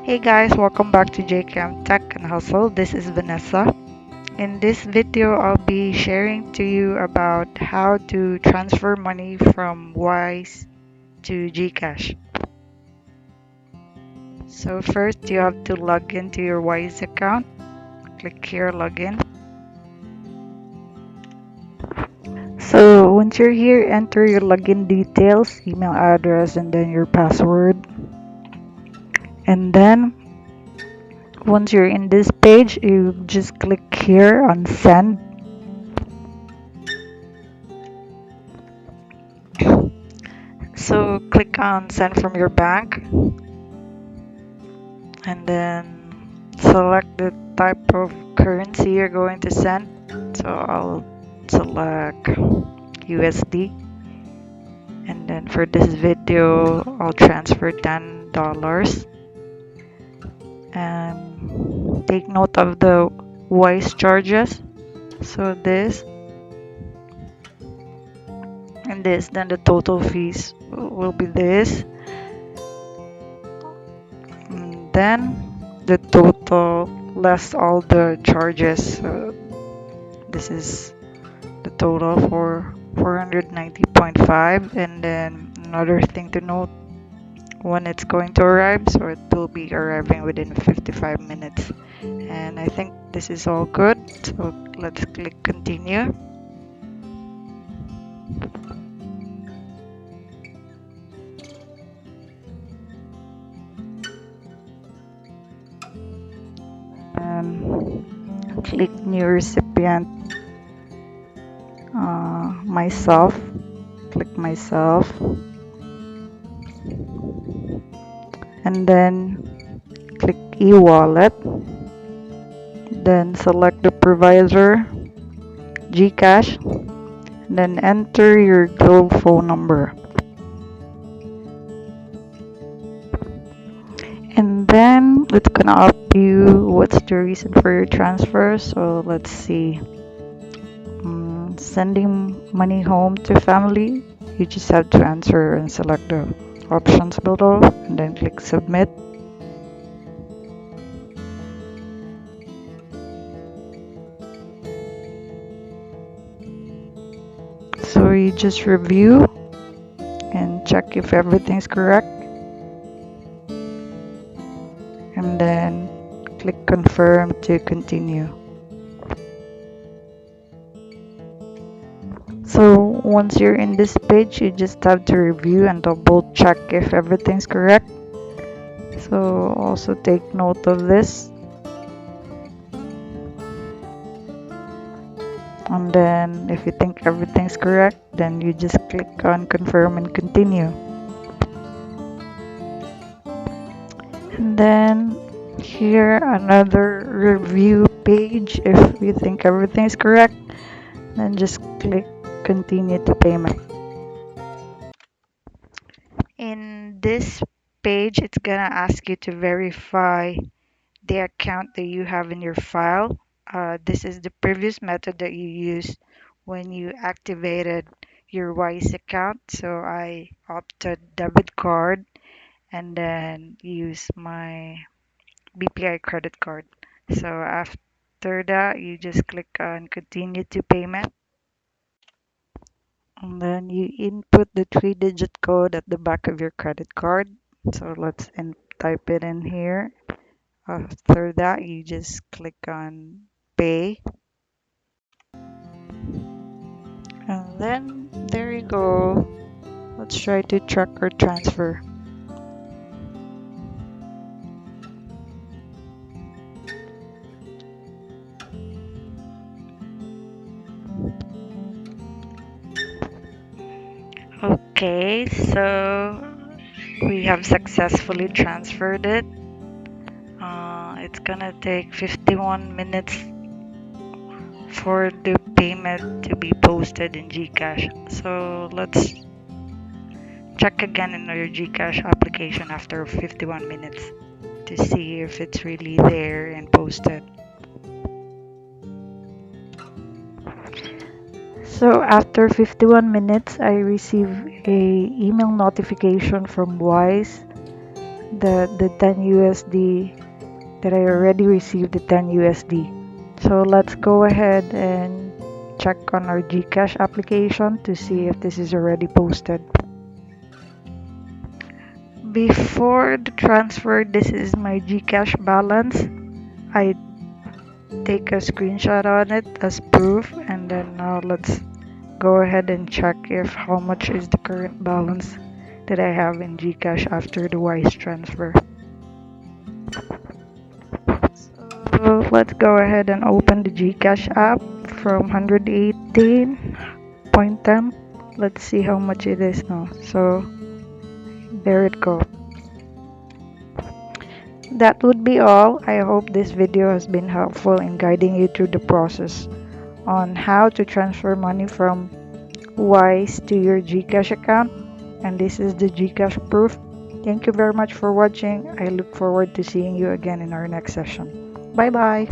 Hey guys, welcome back to JKM Tech Hustle. This is Vanessa. In this video, I'll be sharing to you about how to transfer money from Wise to GCash. So first, you have to log into your Wise account. Click here, login. So once you're here, enter your login details, email address, and then your password. And then once you're in this page, you just click here on send. So click on send from your bank and then select the type of currency you're going to send. So I'll select USD, and then for this video I'll transfer $10 and take note of the Wise charges. So this and this, then the total fees will be this, and then the total less all the charges. So this is the total for 490.5. And then another thing to note, when it's going to arrive, so it will be arriving within 55 minutes. And I think this is all good, so let's click continue. And click new recipient. Myself, click myself, and then click e-wallet, then select the provider GCash, then enter your Globe phone number, and then it's gonna ask you what's the reason for your transfer. So let's see. Sending money home to family, you just have to answer and select the options below and then click submit. So you just review and check if everything's correct, and then click confirm to continue. So once you're in this page, you just have to review and double check if everything's correct. So also take note of this. And then if you think everything's correct, then you just click on confirm and continue. And then here another review page. If you think everything's correct, then just click continue to payment. In this page, it's gonna ask you to verify the account that you have in your file. This is the previous method that you used when you activated your Wise account. So I opted debit card and then use my BPI credit card. So after that, you just click on continue to payment, and then you input the 3-digit code at the back of your credit card. So let's type it in here. After that, you just click on pay, and then there you go. Let's try to track or transfer. Okay, so we have successfully transferred it. It's gonna take 51 minutes for the payment to be posted in GCash. So let's check again in your GCash application after 51 minutes to see if it's really there and posted. So after 51 minutes, I receive a email notification from Wise the 10 USD that I already received, the 10 USD. So let's go ahead and check on our GCash application to see if this is already posted. Before the transfer, this is my GCash balance. I take a screenshot on it as proof, and then now let's go ahead and check if how much is the current balance that I have in GCash after the wise transfer. So let's go ahead and open the GCash app from 118.10. Let's see how much it is now. So there it goes. That would be all. I hope this video has been helpful in guiding you through the process on how to transfer money from Wise to your GCash account. And this is the GCash Proof. Thank you very much for watching. I look forward to seeing you again in our next session. Bye bye.